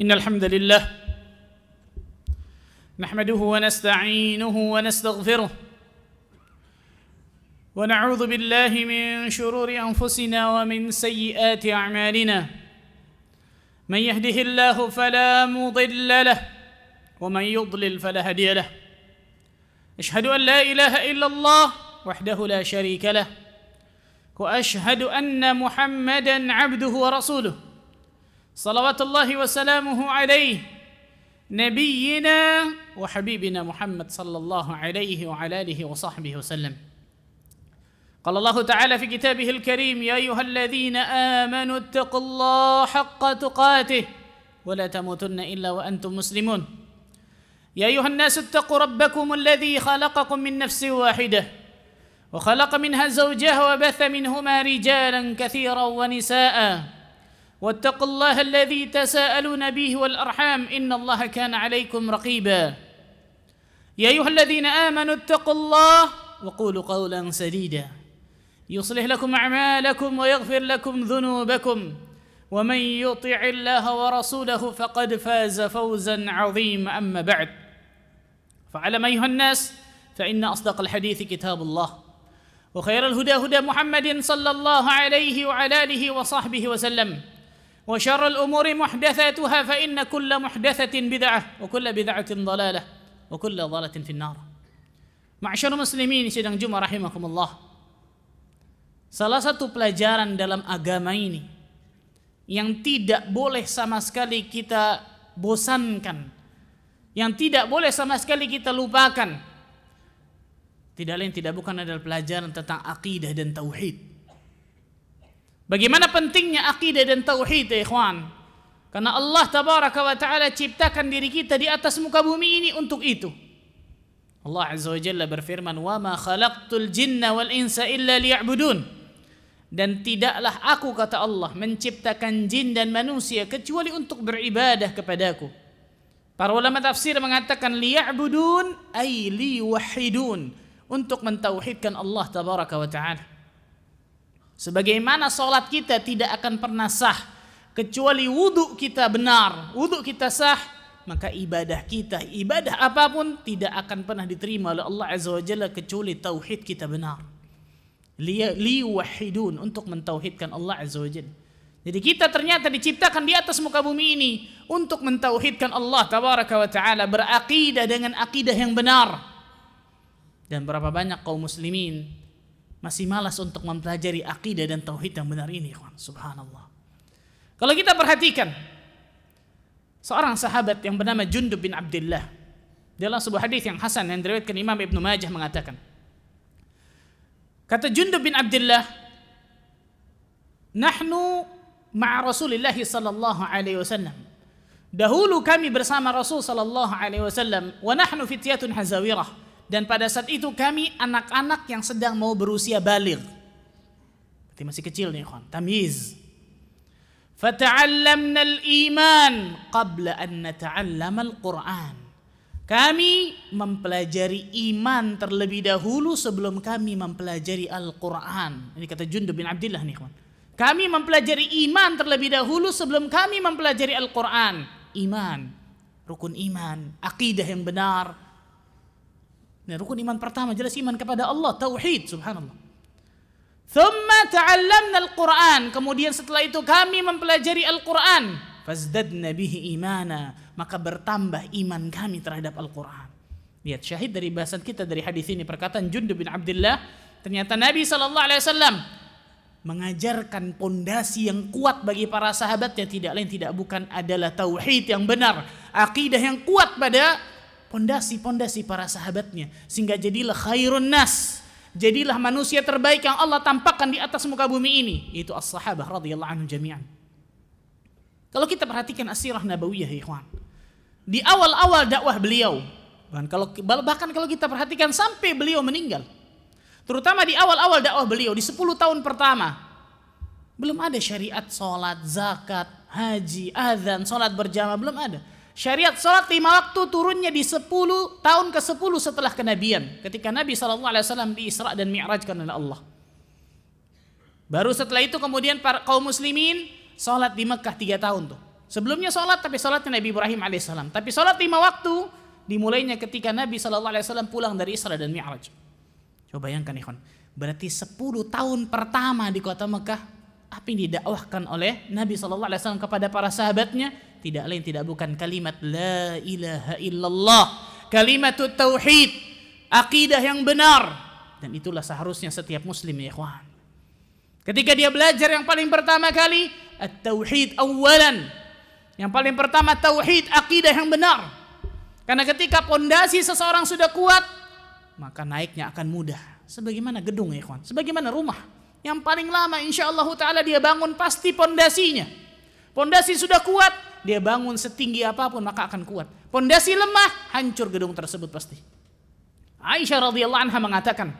إن الحمد لله نحمده ونستعينه ونستغفره ونعوذ بالله من شرور أنفسنا ومن سيئات أعمالنا من يهده الله فلا مضل له ومن يضلل فلا هادي له أشهد أن لا إله إلا الله وحده لا شريك له وأشهد أن محمدا عبده ورسوله صلوات الله وسلامه عليه نبينا وحبيبنا محمد صلى الله عليه وعلى آله وصحبه وسلم. قال الله تعالى في كتابه الكريم: يا أيها الذين آمنوا اتقوا الله حق تقاته ولا تموتن إلا وأنتم مسلمون. يا أيها الناس اتقوا ربكم الذي خلقكم من نفس واحدة وخلق منها زوجها وبث منهما رجالا كثيرا ونساء واتقوا الله الذي تساءلون به والأرحام إن الله كان عليكم رقيبا. يا أيها الذين آمنوا اتقوا الله وقولوا قولا سديدا يصلح لكم أعمالكم ويغفر لكم ذنوبكم ومن يطع الله ورسوله فقد فاز فوزا عظيما. أما بعد فاعلم أيها الناس فإن أصدق الحديث كتاب الله وخير الهدى هدى محمد صلى الله عليه وعلى آله وصحبه وسلم وشر الأمور محدثاتها فإن كل محدثة بدعة وكل بدعة ضلالة وكل ضلالة في النار. Ma'asyarul muslimin sidang Jumat rahimakumullah. Salah satu pelajaran dalam agama ini yang tidak boleh sama sekali kita bosankan, yang tidak boleh sama sekali kita lupakan, tidak lain tidak bukan adalah pelajaran tentang akidah dan tauhid. Bagaimana pentingnya akidah dan tauhid ya ikhwan? Karena Allah tabaraka wa ta'ala ciptakan diri kita di atas muka bumi ini untuk itu. Allah azza wa jalla berfirman: "Wa ma khalaqtul jinna wal insa illa liya'budun." Dan tidaklah aku, kata Allah, menciptakan jin dan manusia kecuali untuk beribadah kepadaku. Para ulama tafsir mengatakan liya'budun ay liwahidun, untuk mentauhidkan Allah tabaraka wa ta'ala. Sebagaimana salat kita tidak akan pernah sah kecuali wudu kita benar, wudu kita sah, maka ibadah kita, ibadah apapun tidak akan pernah diterima oleh Allah azza wa jalla kecuali tauhid kita benar. Liwahidun, untuk mentauhidkan Allah azza wa jalla. Jadi kita ternyata diciptakan di atas muka bumi ini untuk mentauhidkan Allah tabaraka wa ta'ala, berakidah dengan akidah yang benar. Dan berapa banyak kaum muslimin masih malas untuk mempelajari akidah dan tauhid yang benar ini, ikhwan. Subhanallah. Kalau kita perhatikan seorang sahabat yang bernama Jundub bin Abdullah, dalam sebuah hadis yang hasan yang diriwayatkan Imam Ibnu Majah mengatakan, kata Jundub bin Abdullah, "Nahnu ma'a Rasulillah sallallahu alaihi wasallam." Dahulu kami bersama Rasul sallallahu alaihi wasallam, wa nahnu fityatun hazawirah. Dan pada saat itu kami anak-anak yang sedang mau berusia baligh. Berarti masih kecil nih, ikhwan. Tamyiz. Fata'allamna al-iman qabla an nata'allama al-Qur'an. Kami mempelajari iman terlebih dahulu sebelum kami mempelajari Al-Quran. Ini kata Jundub bin Abdullah nih, ikhwan. Kami mempelajari iman terlebih dahulu sebelum kami mempelajari Al-Quran. Iman, rukun iman, akidah yang benar. Nah, rukun iman pertama jelas iman kepada Allah, tauhid, subhanallah. Thumma ta'allamna al-Quran. Kemudian setelah itu kami mempelajari Al-Quran. Fazdadna bihi imana. Maka bertambah iman kami terhadap Al-Quran. Lihat syahid dari bahasan kita dari hadis ini, perkataan Jundub bin Abdullah. Ternyata Nabi SAW mengajarkan pondasi yang kuat bagi para sahabatnya, tidak lain tidak bukan adalah tauhid yang benar, akidah yang kuat pada pondasi-pondasi para sahabatnya, sehingga jadilah khairun nas, jadilah manusia terbaik yang Allah tampakkan di atas muka bumi ini, yaitu as-sahabah radhiyallahu anhum jami'an. Kalau kita perhatikan as-sirah nabawiyah, ya ikhwan, di awal-awal dakwah beliau, bahkan kalau kita perhatikan sampai beliau meninggal, terutama di awal-awal dakwah beliau di 10 tahun pertama, belum ada syariat salat, zakat, haji, azan, salat berjamaah, belum ada. Syariat salat 5 waktu turunnya di 10 tahun ke-10 setelah kenabian, ketika Nabi SAW di-Isra dan Mi'rajkan oleh Allah. Baru setelah itu kemudian para kaum muslimin salat di Mekah 3 tahun tuh. Sebelumnya sholat, tapi sholatnya Nabi Ibrahim alaihissalam. Tapi sholat 5 waktu dimulainya ketika Nabi SAW pulang dari Isra dan Mi'raj. Coba bayangkan ikhwan, berarti 10 tahun pertama di kota Mekah, apa yang didakwahkan oleh Nabi SAW kepada para sahabatnya? Tidak lain tidak bukan kalimat La ilaha illallah, kalimat tauhid, akidah yang benar. Dan itulah seharusnya setiap muslim ya ikhwan. Ketika dia belajar yang paling pertama kali at-tauhid awalan. Yang paling pertama tauhid, akidah yang benar. Karena ketika pondasi seseorang sudah kuat, maka naiknya akan mudah. Sebagaimana gedung ya ikhwan, sebagaimana rumah. Yang paling lama insyaallah ta'ala dia bangun pasti pondasinya. Pondasi sudah kuat, dia bangun setinggi apapun maka akan kuat. Pondasi lemah, hancur gedung tersebut pasti. Aisyah radhiyallahu anha mengatakan,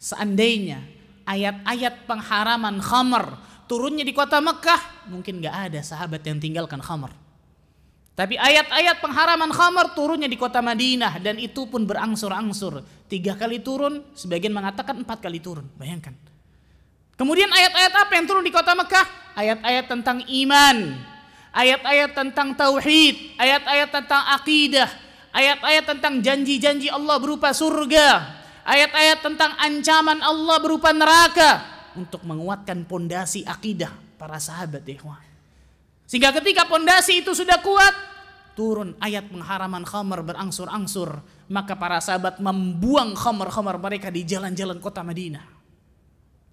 seandainya ayat-ayat pengharaman khamar turunnya di kota Mekah, mungkin gak ada sahabat yang tinggalkan khamar. Tapi ayat-ayat pengharaman khamar turunnya di kota Madinah, dan itu pun berangsur-angsur. 3 kali turun, sebagian mengatakan 4 kali turun. Bayangkan. Kemudian ayat-ayat apa yang turun di kota Mekah? Ayat-ayat tentang iman, ayat-ayat tentang tauhid, ayat-ayat tentang akidah, ayat-ayat tentang janji-janji Allah berupa surga, ayat-ayat tentang ancaman Allah berupa neraka, untuk menguatkan pondasi akidah para sahabat ikhwan. Sehingga ketika pondasi itu sudah kuat, turun ayat pengharaman khamar berangsur-angsur, maka para sahabat membuang khamar-khamar mereka di jalan-jalan kota Madinah.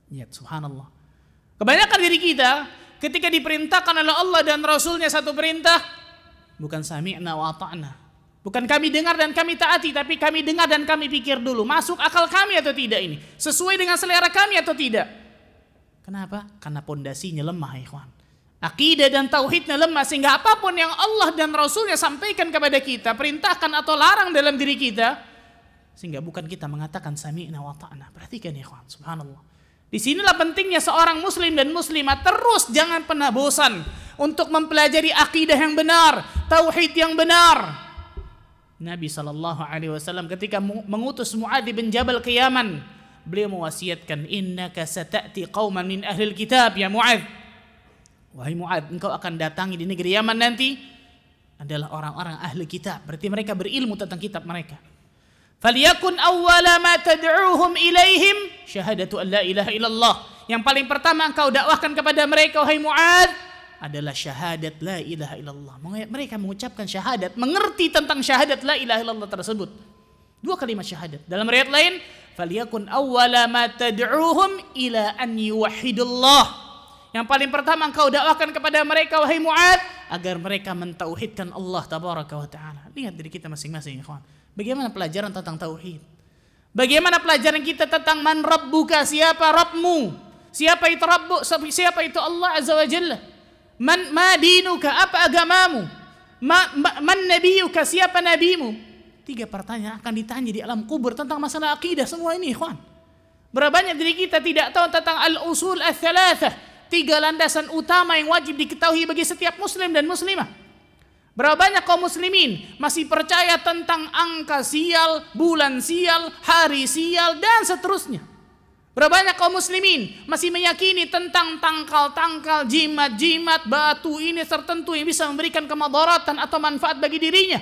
Ya subhanallah. Kebanyakan diri kita ketika diperintahkan oleh Allah dan Rasulnya satu perintah, bukan sami'na wa ata'na, bukan kami dengar dan kami taati, tapi kami dengar dan kami pikir dulu, masuk akal kami atau tidak ini, sesuai dengan selera kami atau tidak. Kenapa? Karena pondasinya lemah ikhwan. Akidah dan tauhidnya lemah, sehingga apapun yang Allah dan Rasulnya sampaikan kepada kita, perintahkan atau larang dalam diri kita, sehingga bukan kita mengatakan sami'na wa ta'na. Perhatikan ikhwan, subhanallah. Disinilah pentingnya seorang muslim dan muslimah terus jangan pernah bosan untuk mempelajari akidah yang benar, tauhid yang benar. Nabi SAW ketika mengutus Mu'adz bin Jabal ke Yaman, beliau mewasiatkan, innaka sata'ti qauman min ahlil kitab ya Mu'adz. Wahai Mu'adz, engkau akan datangi di negeri Yaman nanti adalah orang-orang ahli kitab, berarti mereka berilmu tentang kitab mereka. Falyakun awwala ma tad'uuhum ilaihim syahadatu an la ilaha illallah. Yang paling pertama engkau dakwahkan kepada mereka wahai Mu'adz adalah syahadat la ilaha illallah. Mereka mengucapkan syahadat, mengerti tentang syahadat la ilaha illallah tersebut. 2 kalimat syahadat. Dalam riwayat lain, falyakun awwala ma tad'uuhum ila an yuwahhidullah. Yang paling pertama engkau dakwahkan kepada mereka wahai Mu'adz agar mereka mentauhidkan Allah tabaraka wa taala. Lihat diri kita masing-masing ikhwan. Bagaimana pelajaran tentang tauhid? Bagaimana pelajaran kita tentang man rabbuka, siapa Rabbmu? Siapa itu Rabbu? Siapa itu Allah azza wa jalla? Ma dinuka, apa agamamu? Man nabiyuka, siapa nabimu? 3 pertanyaan akan ditanya di alam kubur tentang masalah akidah semua ini ikhwan. Berapa banyak diri kita tidak tahu tentang al-usul ats-tsalatsah, 3 landasan utama yang wajib diketahui bagi setiap muslim dan muslimah. Berapa banyak kaum muslimin masih percaya tentang angka sial, bulan sial, hari sial, dan seterusnya. Berapa banyak kaum muslimin masih meyakini tentang tangkal-tangkal, jimat-jimat, batu ini tertentu yang bisa memberikan kemadaratan atau manfaat bagi dirinya.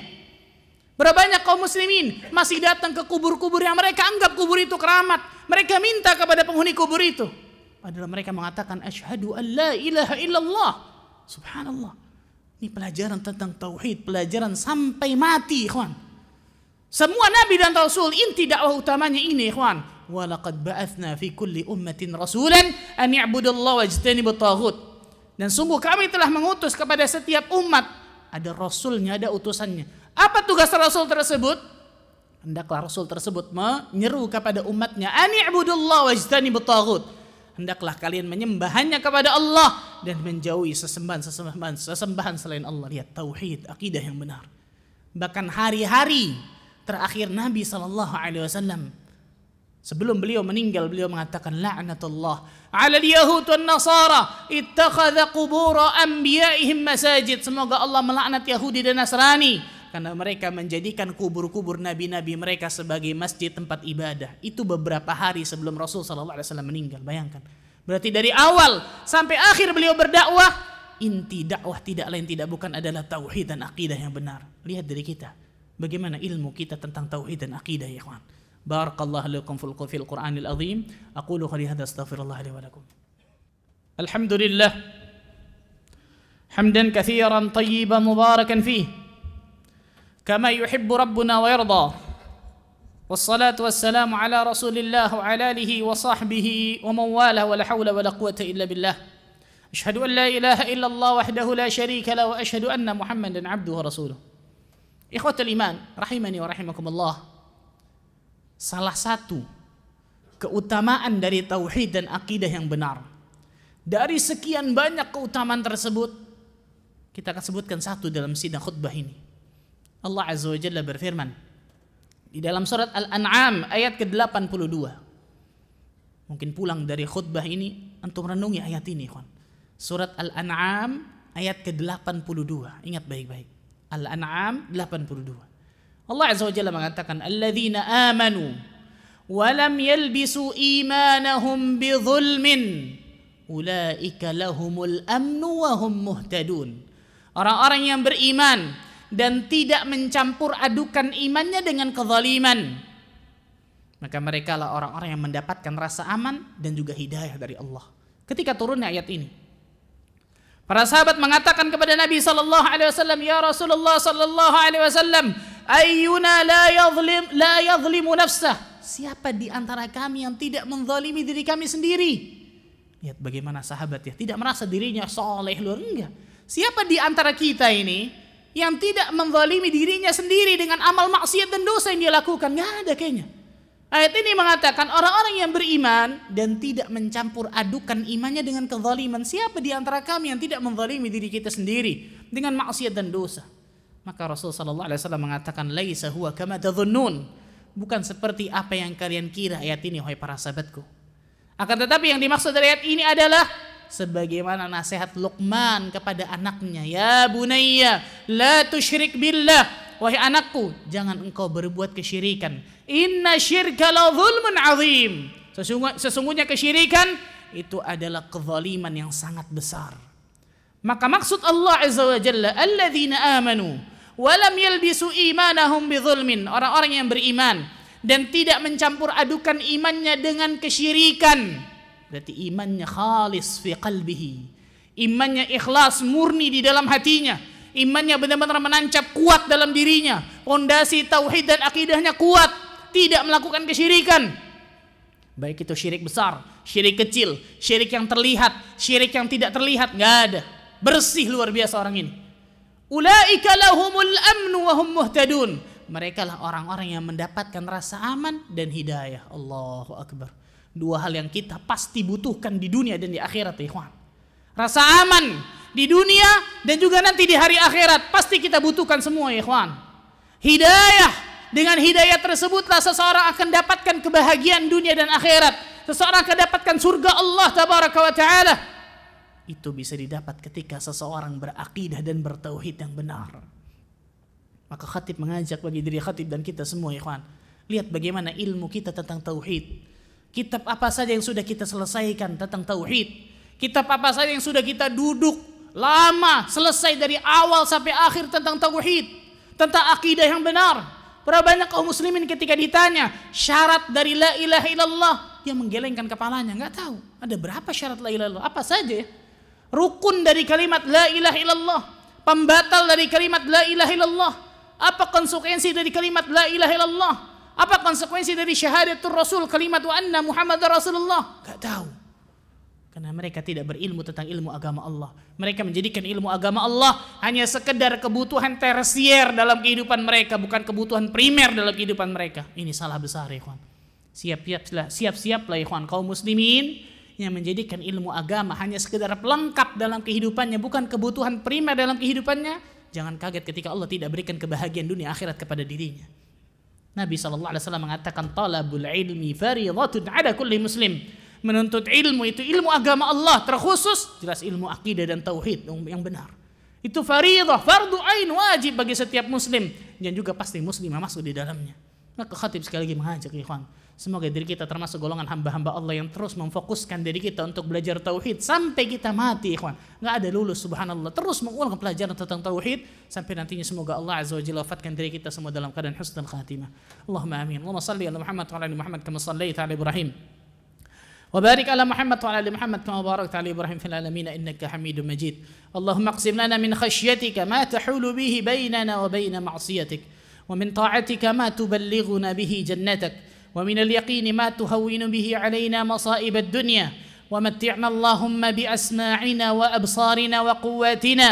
Berapa banyak kaum muslimin masih datang ke kubur-kubur yang mereka anggap kubur itu keramat. Mereka minta kepada penghuni kubur itu, padahal mereka mengatakan asyhadu an la ilaha illallah. Subhanallah. Ini pelajaran tentang tauhid, pelajaran sampai mati ikhwan. Semua nabi dan rasul inti dakwah utamanya ini ikhwan. Wa laqad ba'atsna fi kulli ummatin rasulan an i'budallaha wajtanibut taghut. Dan sungguh kami telah mengutus kepada setiap umat ada rasulnya, ada utusannya. Apa tugas rasul tersebut? Hendaklah rasul tersebut menyeru kepada umatnya an i'budallaha wajtanibut taghut. Hendaklah kalian menyembah hanya kepada Allah dan menjauhi sesembahan selain Allah. Lihat tauhid, akidah yang benar. Bahkan hari-hari terakhir Nabi SAW, sebelum beliau meninggal, beliau mengatakan la'natullah 'ala al-yahud wan nasara ittakhadha qubur anbiya'ihim masajid. Semoga Allah melaknat Yahudi dan Nasrani karena mereka menjadikan kubur-kubur nabi-nabi mereka sebagai masjid tempat ibadah. Itu beberapa hari sebelum Rasul SAW meninggal. Bayangkan. Berarti dari awal sampai akhir beliau berdakwah, inti dakwah tidak lain tidak bukan adalah tauhid dan akidah yang benar. Lihat dari kita, bagaimana ilmu kita tentang tauhid dan akidah ya ikhwan. Barakallahu lakum fil Qur'anil azim. Aqulu qali hadza astaghfirullah li wa lakum. Alhamdulillah hamdan katsiran tayyiban mubarakan fihi kama yuhibbu rabbuna wa yarda. Wassalatu wassalamu ala Rasulillah wa ala alihi wa sahbihi wa man wala wa la hawla wa la quwwata illa billah. Asyhadu an la ilaha illallah wahdahu la syarika lahu wa asyhadu anna Muhammadan abduhu wa rasuluh. Ikhwatul iman rahimani wa rahimakumullah. Salah satu keutamaan dari tauhid dan akidah yang benar, dari sekian banyak keutamaan tersebut, kita akan sebutkan satu dalam sidang khutbah ini. Allah Azza wa Jalla berfirman di dalam surat Al-An'am ayat ke-82. Mungkin pulang dari khutbah ini antum renungi ayat ini, ikhwan. Surat Al-An'am ayat ke-82. Ingat baik-baik. Al-An'am 82. Allah Azza wa Jalla mengatakan, "Alladzina amanu wa lam yalbisu imanahum bidzulmin, ulaika lahumul amnu wa hum muhtadun." Orang-orang yang beriman dan tidak mencampur adukan imannya dengan kezaliman, maka mereka lah orang-orang yang mendapatkan rasa aman dan juga hidayah dari Allah. Ketika turunnya ayat ini, para sahabat mengatakan kepada Nabi sallallahu alaihi wasallam, "Ya Rasulullah sallallahu alaihi wasallam, ayyuna la yadhlimu nafsah?" Siapa di antara kami yang tidak menzalimi diri kami sendiri? Lihat bagaimana sahabat ya, tidak merasa dirinya soleh luar, enggak. Siapa di antara kita ini yang tidak menzalimi dirinya sendiri dengan amal maksiat dan dosa yang dia lakukan? Nggak ada kayaknya. Ayat ini mengatakan orang-orang yang beriman dan tidak mencampur adukan imannya dengan kezaliman. Siapa di antara kami yang tidak menzalimi diri kita sendiri dengan maksiat dan dosa? Maka Rasul sallallahu alaihi wasallam mengatakan, "Laisa huwa kama tadhunnun." Bukan seperti apa yang kalian kira ayat ini, wahai para sahabatku. Akan tetapi yang dimaksud dari ayat ini adalah sebagaimana nasihat Luqman kepada anaknya, "Ya bunayya la tusyrik billah." Wahai anakku, jangan engkau berbuat kesyirikan. Inna syirka la zulmun azim. Sesungguhnya kesyirikan itu adalah kezaliman yang sangat besar. Maka maksud Allah Azza wa Jalla, "Alladzina amanu wa lam yalbisu imanahum bidzulmin." Orang-orang yang beriman dan tidak mencampur adukan imannya dengan kesyirikan. Berarti imannya khalis fi qalbihi, imannya ikhlas murni di dalam hatinya, imannya benar-benar menancap kuat dalam dirinya, fondasi tauhid dan akidahnya kuat, tidak melakukan kesyirikan, baik itu syirik besar, syirik kecil, syirik yang terlihat, syirik yang tidak terlihat, nggak ada, bersih luar biasa orang ini. Ulaika lahumul amnu wa hum muhtadun. Mereka lah orang-orang yang mendapatkan rasa aman dan hidayah. Allahu akbar. Dua hal yang kita pasti butuhkan di dunia dan di akhirat, ya ikhwan. Rasa aman di dunia dan juga nanti di hari akhirat pasti kita butuhkan semua, ya ikhwan. Hidayah, dengan hidayah tersebutlah seseorang akan dapatkan kebahagiaan dunia dan akhirat. Seseorang akan dapatkan surga Allah tabaraka wa taala. Itu bisa didapat ketika seseorang berakidah dan bertauhid yang benar. Maka khatib mengajak bagi diri khatib dan kita semua, ya ikhwan, lihat bagaimana ilmu kita tentang tauhid. Kitab apa saja yang sudah kita selesaikan tentang tauhid. Kitab apa saja yang sudah kita duduk lama selesai dari awal sampai akhir tentang tauhid, tentang akidah yang benar. Berapa banyak kaum muslimin ketika ditanya syarat dari la ilaha illallah, dia menggelengkan kepalanya, nggak tahu. Ada berapa syarat la ilaha illallah? Apa saja? Rukun dari kalimat la ilaha illallah, pembatal dari kalimat la ilaha illallah. Apa konsekuensi dari kalimat la ilaha illallah? Apa konsekuensi dari syahadatul Rasul, kalimat wa anna Muhammadar Rasulullah? Gak tahu. Karena mereka tidak berilmu tentang ilmu agama Allah. Mereka menjadikan ilmu agama Allah hanya sekedar kebutuhan tersier dalam kehidupan mereka, bukan kebutuhan primer dalam kehidupan mereka. Ini salah besar, ya ikhwan. Siap-siaplah ya ikhwan, kaum muslimin yang menjadikan ilmu agama hanya sekedar pelengkap dalam kehidupannya, bukan kebutuhan primer dalam kehidupannya. Jangan kaget ketika Allah tidak berikan kebahagiaan dunia akhirat kepada dirinya. Nabi SAW mengatakan, talabul ilmi fariidatun ala kulli muslim. Menuntut ilmu itu ilmu agama Allah, terkhusus jelas ilmu akidah dan tauhid yang benar. Itu fariidah, fardu ain, wajib bagi setiap muslim, dan juga pasti muslim yang masuk di dalamnya. Maka khatib sekali lagi mengajak ikhwan, semoga diri kita termasuk golongan hamba-hamba Allah yang terus memfokuskan diri kita untuk belajar tauhid sampai kita mati ikhwan. Nggak ada lulus, subhanallah. Terus mengulang pelajaran tentang tauhid sampai nantinya semoga Allah azza wa jalla wafatkan diri kita semua dalam keadaan husnul khatimah. Allahumma amin. Allahumma salli ala Muhammad wa ala ali Muhammad kama sallaita ala Ibrahim. وبارك على محمد وعلى ال محمد كما باركت على ابراهيم في العالمين انك حميد مجيد. اللهم اقسم لنا من خشيتك ما تحول به بيننا وبين معصيتك، ومن طاعتك ما تبلغنا به جنتك، ومن اليقين ما تهون به علينا مصائب الدنيا، ومتعنا اللهم باسماعنا وابصارنا وقواتنا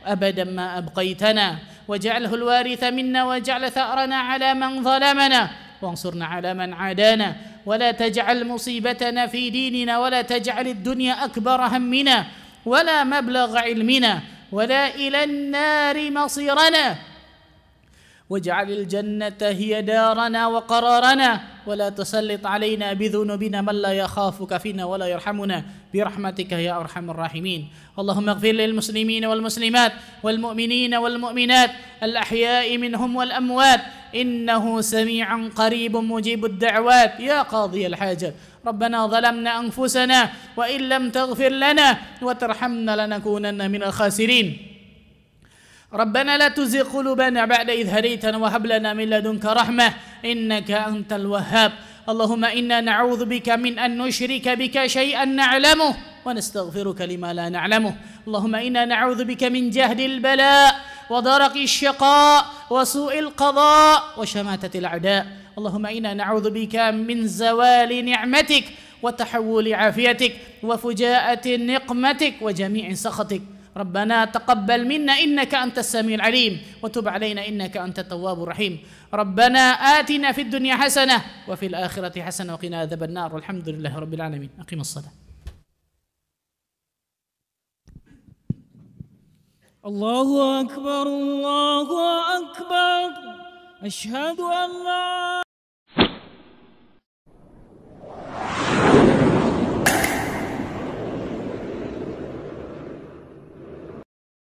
ابدا ما ابقيتنا، واجعله الوارث منا، واجعل ثارنا على من ظلمنا، وانصرنا على من عادانا، ولا تجعل مصيبتنا في ديننا، ولا تجعل الدنيا أكبر همنا ولا مبلغ علمنا ولا إلى النار مصيرنا، واجعل الجنة هي دارنا وقرارنا، ولا تسلط علينا بذنوبنا من لا يخافك فينا ولا يرحمنا برحمتك يا أرحم الراحمين. اللهم اغفر للمسلمين والمسلمات والمؤمنين والمؤمنات الأحياء منهم والأموات إنه سميع قريب مجيب الدعوات يا قاضي الحاجة. ربنا ظلمنا أنفسنا وإن لم تغفر لنا وترحمنا لنكونن من الخاسرين. ربنا لا تزغ قلوبنا بعد إذ هديتنا وهب لنا من لدنك رحمة إنك أنت الوهاب. اللهم إنا نعوذ بك من أن نشرك بك شيئا نعلمه ونستغفرك لما لا نعلمه. اللهم إنا نعوذ بك من جهد البلاء ودرك الشقاء وسوء القضاء وشماتة الأعداء. اللهم إنا نعوذ بك من زوال نعمتك وتحول عافيتك وفجاءة نقمتك وجميع سخطك. ربنا تقبل منا إنك أنت السميع العليم وتب علينا إنك أنت التواب الرحيم. ربنا آتنا في الدنيا حسنة وفي الآخرة حسنة وقنا عذاب النار والحمد لله رب العالمين. أقيم الصلاة. الله أكبر الله أكبر. أشهد أن لا